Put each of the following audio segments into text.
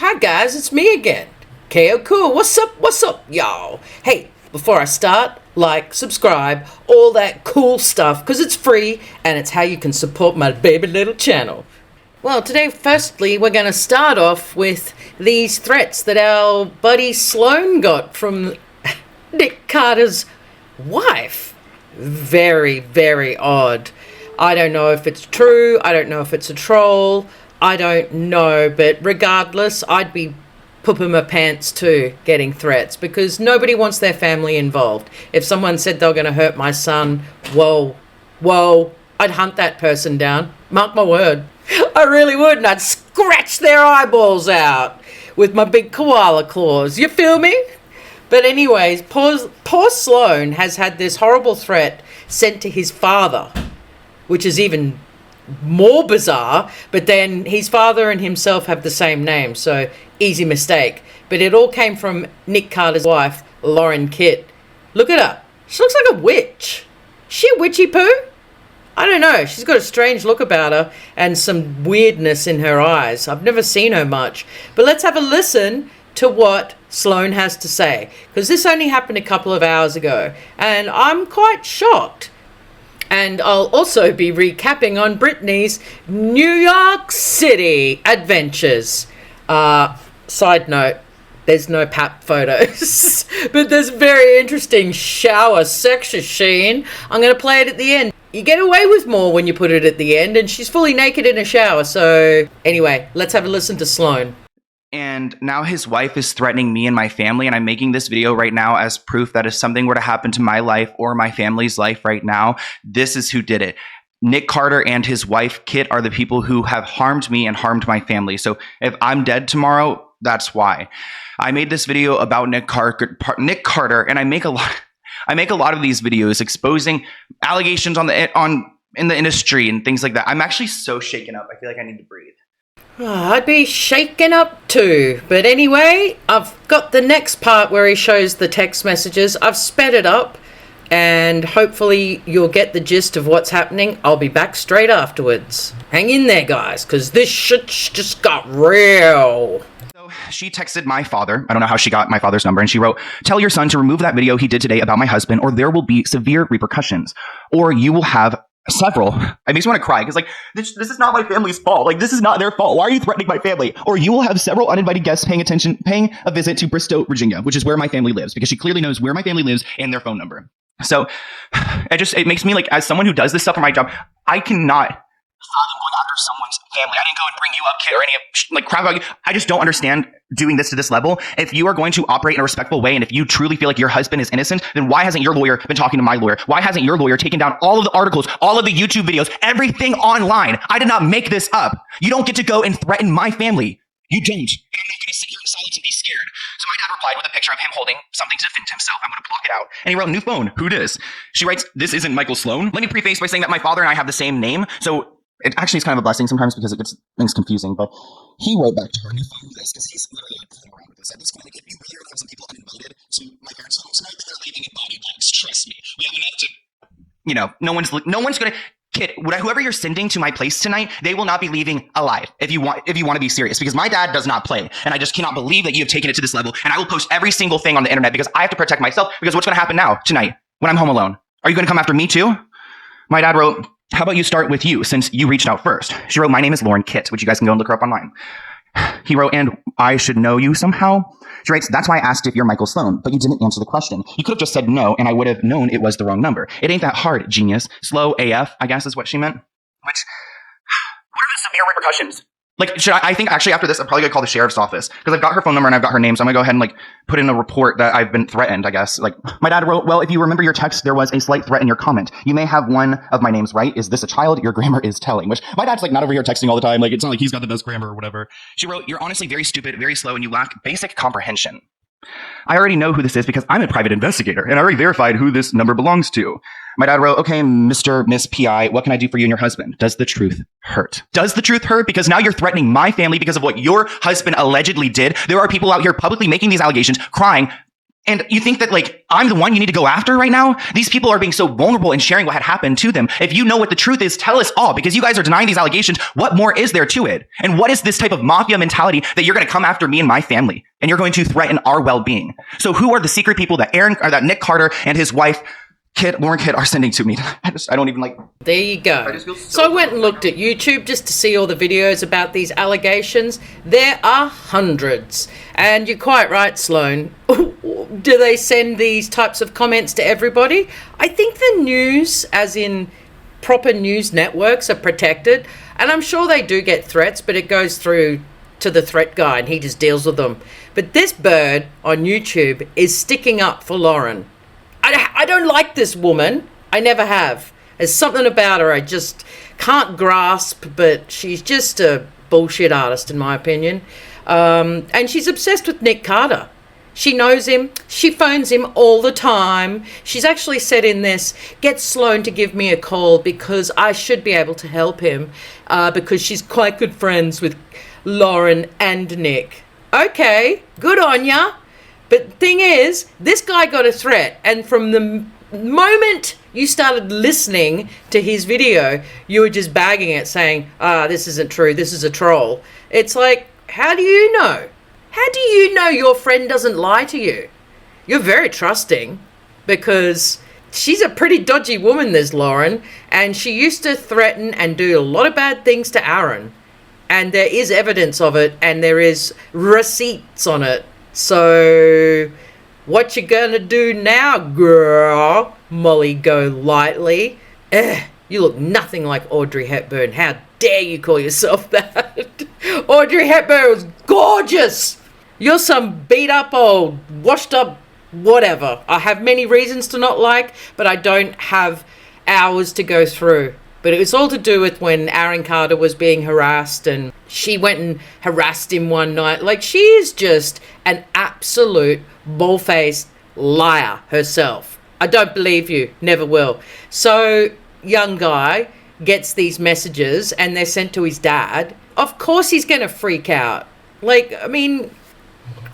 Hi guys, it's me again. KO Cool, what's up, y'all? Hey, before I start, like, subscribe, all that cool stuff, because it's free, and it's how you can support my baby little channel. Well, today, firstly, we're going to start off with these threats that our buddy Sloan got from Nick Carter's wife. Very, very odd. I don't know if it's true, I don't know if it's a troll, I don't know, but regardless, I'd be pooping my pants too, getting threats, because nobody wants their family involved. If someone said they were going to hurt my son, whoa, I'd hunt that person down. Mark my word. I really would, and I'd scratch their eyeballs with my big koala claws. You feel me? But anyways, poor Sloan has had this horrible threat sent to his father, which is even more bizarre, but then his father and himself have the same name, so easy mistake. But it all came from Nick Carter's wife, Lauren Kitt. Look at her. She looks like a witch. Is she a witchy poo? I don't know. She's got a strange look about her and some weirdness in her eyes. I've never seen her much. But let's have a listen to what Sloan has to say, because this only happened a couple of hours ago, and I'm quite shocked. And I'll also be recapping on BRITNEY's New York City adventures. Side note, there's no pap photos, but there's a very interesting shower sex scene. I'm going to play it at the end. You get away with more when you put it at the end, and she's fully naked in a shower. So anyway, let's have a listen to Sloan. And now his wife is threatening me and my family, and I'm making this video right now as proof that if something were to happen to my life or my family's life right now, this is who did it. Nick Carter and his wife, Kit, are the people who have harmed me and harmed my family. So if I'm dead tomorrow, that's why. I made this video about Nick Carter, and I make a lot of these videos exposing allegations in the industry and things like that. I'm actually so shaken up. I feel like I need to breathe. I'd be shaken up too. But anyway, I've got the next part where he shows the text messages. I've sped it up, and hopefully you'll get the gist of what's happening. I'll be back straight afterwards. Hang in there, guys, because this shit just got real. So she texted my father. I don't know how she got my father's number, and she wrote, "Tell your son to remove that video he did today about my husband, or there will be severe repercussions, or you will have several." It makes me want to cry, because like this is not my family's fault. Like, this is not their fault. Why are you threatening my family? "Or you will have several uninvited guests paying a visit to Bristow, Virginia, which is where my family lives," because she clearly knows where my family lives and their phone number. So it makes me, like, as someone who does this stuff for my job, I cannot fathom going after someone's family. I didn't go and bring you up, Kit, or any like crap about you. I just don't understand doing this to this level. If you are going to operate in a respectful way, and if you truly feel like your husband is innocent, then why hasn't your lawyer been talking to my lawyer? Why hasn't your lawyer taken down all of the articles, all of the YouTube videos, everything online? I did not make this up. You don't get to go and threaten my family. You don't. And I'm not going to sit here in silence and be scared. So my dad replied with a picture of him holding something to defend himself. I'm going to block it out. And he wrote, "New phone. Who dis?" She writes, "This isn't Michael Sloan." Let me preface by saying that my father and I have the same name. So it actually is kind of a blessing sometimes, because it gets things confusing. But he wrote back to her, "New phone this," because he's literally like playing around with this. At this point, like, if you really are to have some people uninvited to my parents' home tonight, they're leaving in body bags. Trust me. We have enough to, no one's going to. Kid, whoever you're sending to my place tonight, they will not be leaving alive if you want to be serious, because my dad does not play, and I just cannot believe that you have taken it to this level. And I will post every single thing on the internet, because I have to protect myself, because what's going to happen now tonight when I'm home alone? Are you going to come after me too? My dad wrote, "How about you start with you, since you reached out first?" She wrote, "My name is Lauren Kitt," which you guys can go and look her up online. He wrote, "And I should know you somehow." She writes, "That's why I asked if you're Michael Sloan, but you didn't answer the question. You could have just said no, and I would have known it was the wrong number. It ain't that hard, genius. Slow AF, I guess is what she meant." Which, what are the severe repercussions? Like, I think actually after this, I'm probably going to call the sheriff's office, because I've got her phone number and I've got her name. So I'm going to go ahead and, like, put in a report that I've been threatened, I guess. Like, my dad wrote, "Well, if you remember your text, there was a slight threat in your comment. You may have one of my names right. Is this a child? Your grammar is telling." Which, my dad's, like, not over here texting all the time. Like, it's not like he's got the best grammar or whatever. She wrote, "You're honestly very stupid, very slow, and you lack basic comprehension. I already know who this is because I'm a private investigator, and I already verified who this number belongs to." My dad wrote, "Okay, Miss PI, what can I do for you and your husband? Does the truth hurt? Does the truth hurt? Because now you're threatening my family because of what your husband allegedly did. There are people out here publicly making these allegations, crying, And you think that like I'm the one you need to go after right now? These people are being so vulnerable and sharing what had happened to them. If you know what the truth is, tell us all, because you guys are denying these allegations. What more is there to it? And what is this type of mafia mentality that you're going to come after me and my family and you're going to threaten our well-being? So who are the secret people that that Nick Carter and his wife, Lauren Kidd, are sending to me? I don't even like. There you go. So I went and looked at YouTube just to see all the videos about these allegations. There are hundreds. And you're quite right, Sloan. Do they send these types of comments to everybody? I think the news, as in proper news networks, are protected. And I'm sure they do get threats, but it goes through to the threat guy and he just deals with them. But this bird on YouTube is sticking up for Lauren. I don't like this woman. I never have. There's something about her I just can't grasp, but she's just a bullshit artist, in my opinion. And she's obsessed with Nick Carter. She knows him. She phones him all the time. She's actually said in this, get Sloan to give me a call because I should be able to help him because she's quite good friends with Lauren and Nick. Okay, good on ya. But the thing is, this guy got a threat, and from the moment you started listening to his video, you were just bagging it, saying, this isn't true, this is a troll. It's like, how do you know? How do you know your friend doesn't lie to you? You're very trusting, because she's a pretty dodgy woman, this Lauren, and she used to threaten and do a lot of bad things to Aaron. And there is evidence of it, and there is receipts on it. So, what you gonna do now, girl? Molly Golightly. You look nothing like Audrey Hepburn. How dare you call yourself that? Audrey Hepburn was gorgeous. You're some beat up old, washed up whatever. I have many reasons to not like, but I don't have hours to go through. But it was all to do with when Aaron Carter was being harassed and she went and harassed him one night. Like, she is just an absolute bull-faced liar herself. I don't believe you. Never will. So, young guy gets these messages and they're sent to his dad. Of course he's going to freak out. Like, I mean,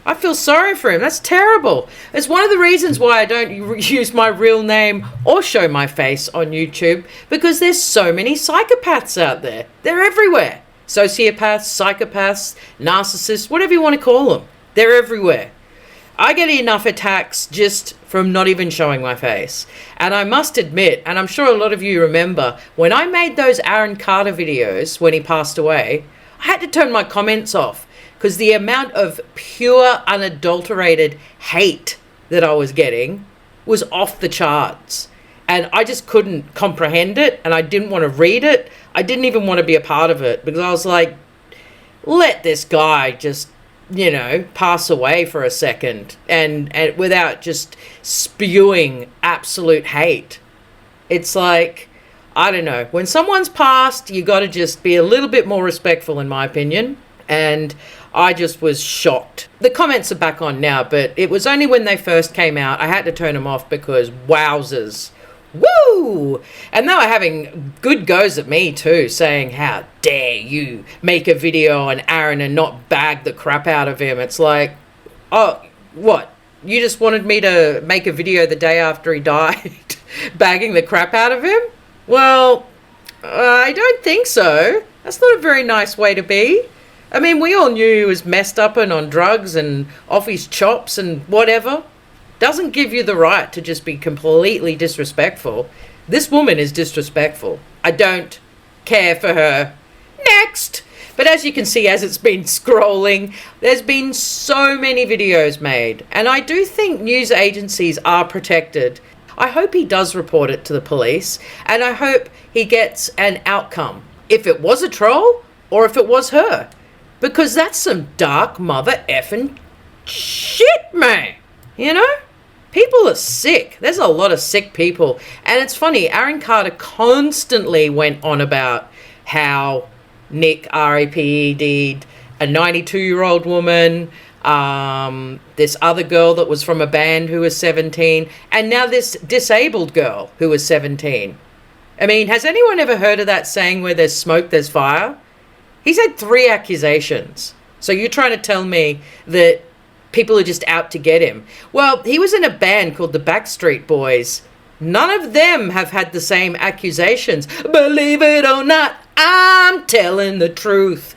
I feel sorry for him. That's terrible. It's one of the reasons why I don't use my real name or show my face on YouTube, because there's so many psychopaths out there. They're everywhere. Sociopaths, psychopaths, narcissists, whatever you want to call them. They're everywhere. I get enough attacks just from not even showing my face. And I must admit, and I'm sure a lot of you remember, when I made those Aaron Carter videos when he passed away, I had to turn my comments off. Because the amount of pure, unadulterated hate that I was getting was off the charts. And I just couldn't comprehend it, and I didn't want to read it. I didn't even want to be a part of it, because I was like, let this guy just, pass away for a second, and without just spewing absolute hate. It's like, I don't know. When someone's passed, you got to just be a little bit more respectful, in my opinion. And I just was shocked. The comments are back on now, but it was only when they first came out. I had to turn them off because wowzers. Woo! And they were having good goes at me too, saying, how dare you make a video on Aaron and not bag the crap out of him. It's like, oh, what? You just wanted me to make a video the day after he died, bagging the crap out of him? Well, I don't think so. That's not a very nice way to be. I mean, we all knew he was messed up and on drugs and off his chops and whatever. Doesn't give you the right to just be completely disrespectful. This woman is disrespectful. I don't care for her. Next! But as you can see, as it's been scrolling, there's been so many videos made. And I do think news agencies are protected. I hope he does report it to the police. And I hope he gets an outcome. If it was a troll or if it was her. Because that's some dark mother effing shit, man. People are sick. There's a lot of sick people. And it's funny, Aaron Carter constantly went on about how Nick RAPED'd a 92-year-old woman, this other girl that was from a band who was 17, and now this disabled girl who was 17. I mean, has anyone ever heard of that saying, where there's smoke, there's fire? He's had 3 accusations. So you're trying to tell me that people are just out to get him. Well, he was in a band called the Backstreet Boys. None of them have had the same accusations. Believe it or not, I'm telling the truth.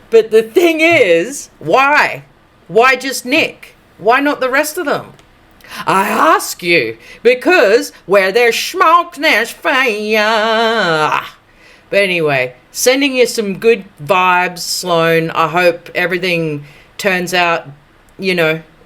But the thing is, why? Why just Nick? Why not the rest of them? I ask you, because where there's smoke, there's fire. But anyway, sending you some good vibes, Sloan. I hope everything turns out,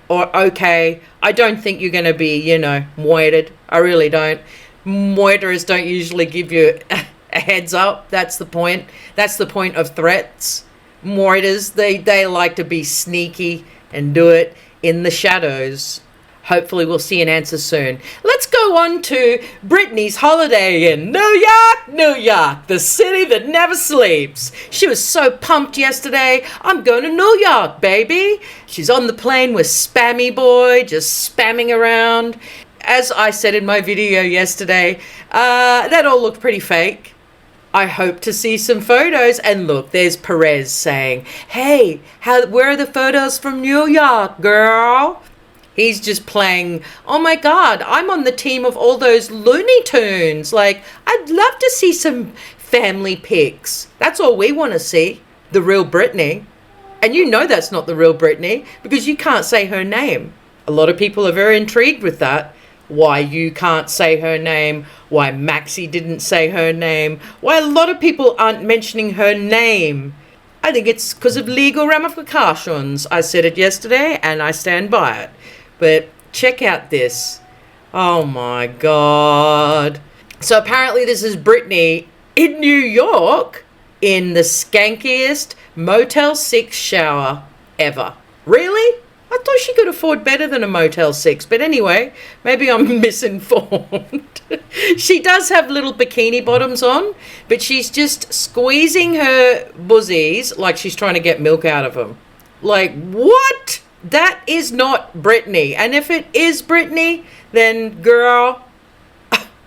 or okay. I don't think you're going to be, moited. I really don't. Moiterers don't usually give you a heads up. That's the point. That's the point of threats. Moiters, they like to be sneaky and do it in the shadows. Hopefully we'll see an answer soon. Let's go on to Britney's holiday in New York, New York, the city that never sleeps. She was so pumped yesterday. I'm going to New York, baby. She's on the plane with Spammy Boy, just spamming around. As I said in my video yesterday, that all looked pretty fake. I hope to see some photos. And look, there's Perez saying, hey, where are the photos from New York, girl? He's just playing, oh my God, I'm on the team of all those Looney Tunes. Like, I'd love to see some family pics. That's all we want to see, the real Britney. And you know that's not the real Britney because you can't say her name. A lot of people are very intrigued with that. Why you can't say her name, why Maxie didn't say her name, why a lot of people aren't mentioning her name. I think it's because of legal ramifications. I said it yesterday and I stand by it. But check out this. Oh my God. So apparently this is Britney in New York in the skankiest Motel 6 shower ever. Really? I thought she could afford better than a Motel 6. But anyway, maybe I'm misinformed. She does have little bikini bottoms on, but she's just squeezing her buzzies like she's trying to get milk out of them. Like, what? That is not Britney. And if it is Britney, then girl,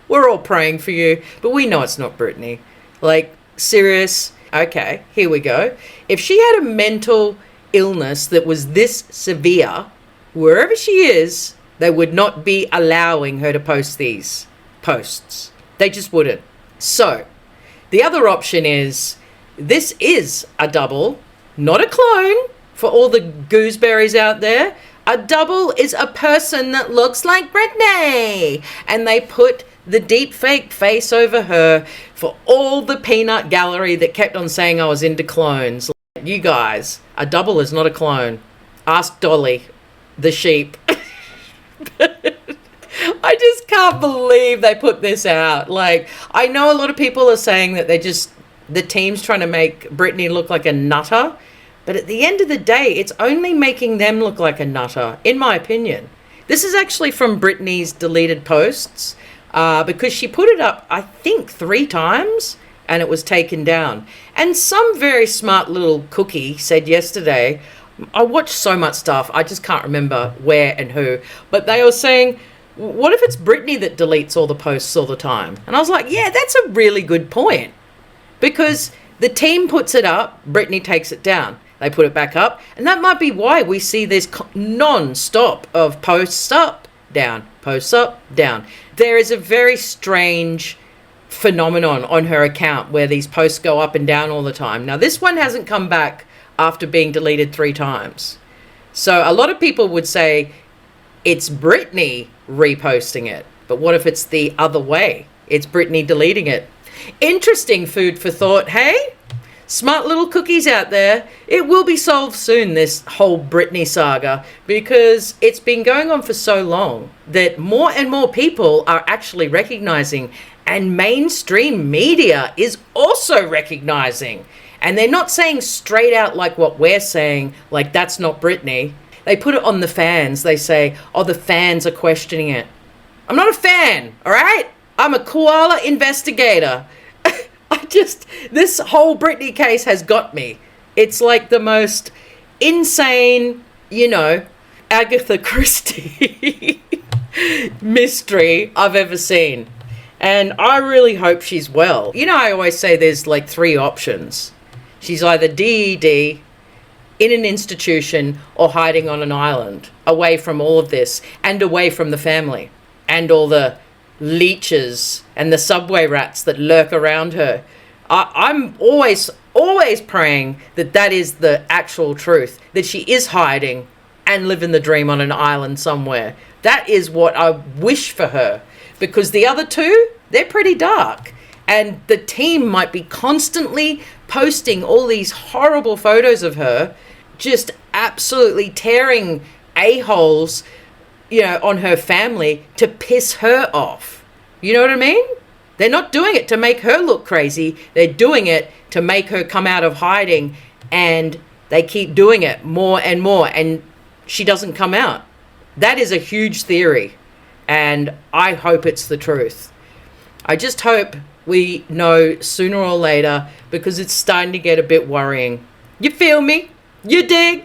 we're all praying for you. But we know it's not Britney. Like, serious. Okay, here we go. If she had a mental illness that was this severe, wherever she is, they would not be allowing her to post these posts. They just wouldn't. So, the other option is, this is a double, not a clone. For all the gooseberries out there, a double is a person that looks like Britney. And they put the deep fake face over her for all the peanut gallery that kept on saying I was into clones. Like, you guys, a double is not a clone. Ask Dolly, the sheep. I just can't believe they put this out. Like, I know a lot of people are saying that the team's trying to make Britney look like a nutter. But at the end of the day, it's only making them look like a nutter, in my opinion. This is actually from Britney's deleted posts because she put it up, I think, 3 times and it was taken down. And some very smart little cookie said yesterday, I watch so much stuff, I just can't remember where and who, but they were saying, what if it's Britney that deletes all the posts all the time? And I was like, yeah, that's a really good point. Because the team puts it up, Britney takes it down. They put it back up, and that might be why we see this non-stop of posts up, down, posts up, down. There is a very strange phenomenon on her account where these posts go up and down all the time. Now, this one hasn't come back after being deleted 3 times. So a lot of people would say it's Britney reposting it. But what if it's the other way? It's Britney deleting it. Interesting food for thought, hey? Smart little cookies out there. It will be solved soon, this whole Britney saga, because it's been going on for so long that more and more people are actually recognizing, and mainstream media is also recognizing. And they're not saying straight out like what we're saying, like that's not Britney. They put it on the fans. They say, oh, the fans are questioning it. I'm not a fan, all right? I'm a koala investigator. This whole Britney case has got me. It's like the most insane, Agatha Christie mystery I've ever seen. And I really hope she's well. I always say there's like 3 options. She's either DED, in an institution or hiding on an island, away from all of this and away from the family and all the leeches and the subway rats that lurk around her. I'm always praying that that is the actual truth, that she is hiding and living the dream on an island somewhere. That is what I wish for her, because the other two, they're pretty dark. And the team might be constantly posting all these horrible photos of her, just absolutely tearing a-holes, you know, on her family to piss her off. You know what I mean? They're not doing it to make her look crazy. They're doing it to make her come out of hiding, and they keep doing it more and more, and she doesn't come out. That is a huge theory, and I hope it's the truth. I just hope we know sooner or later, because it's starting to get a bit worrying. You feel me? You dig?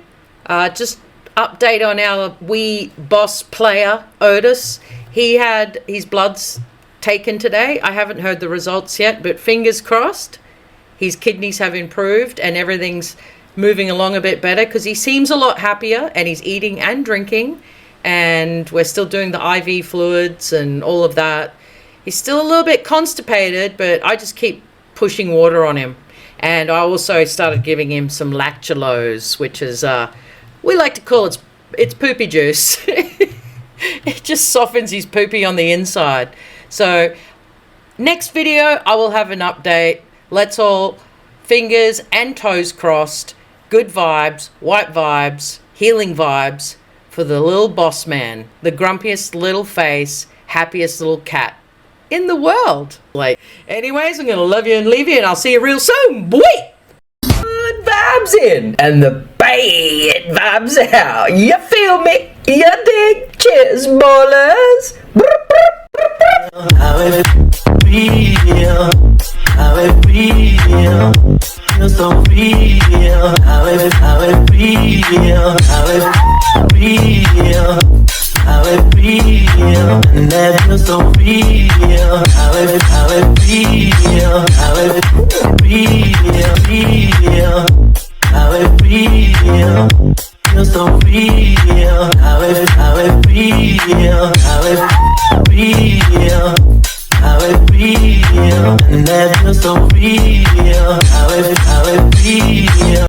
Just update on our wee boss player, Otis. He had his bloods taken today. I haven't heard the results yet, but fingers crossed. His kidneys have improved and everything's moving along a bit better, because he seems a lot happier and he's eating and drinking, and we're still doing the IV fluids and all of that. He's still a little bit constipated, but I just keep pushing water on him. And I also started giving him some lactulose, which is, we like to call it's poopy juice. It just softens his poopy on the inside. So next video, I will have an update. Let's all, fingers and toes crossed, good vibes, white vibes, healing vibes for the little boss man, the grumpiest little face, happiest little cat in the world. Like, anyways, I'm gonna love you and leave you, and I'll see you real soon. Boy, good vibes in and the bad vibes out. You feel me? You dig? Cheers, ballers. How it feel? How it feel? Feel so real. How it feel? How it feel? How it feel? And that feels so real. How it feel? How it feel? How it feel? Feel so real. How it feel? How it feel? How it feel? And that feels so real. How it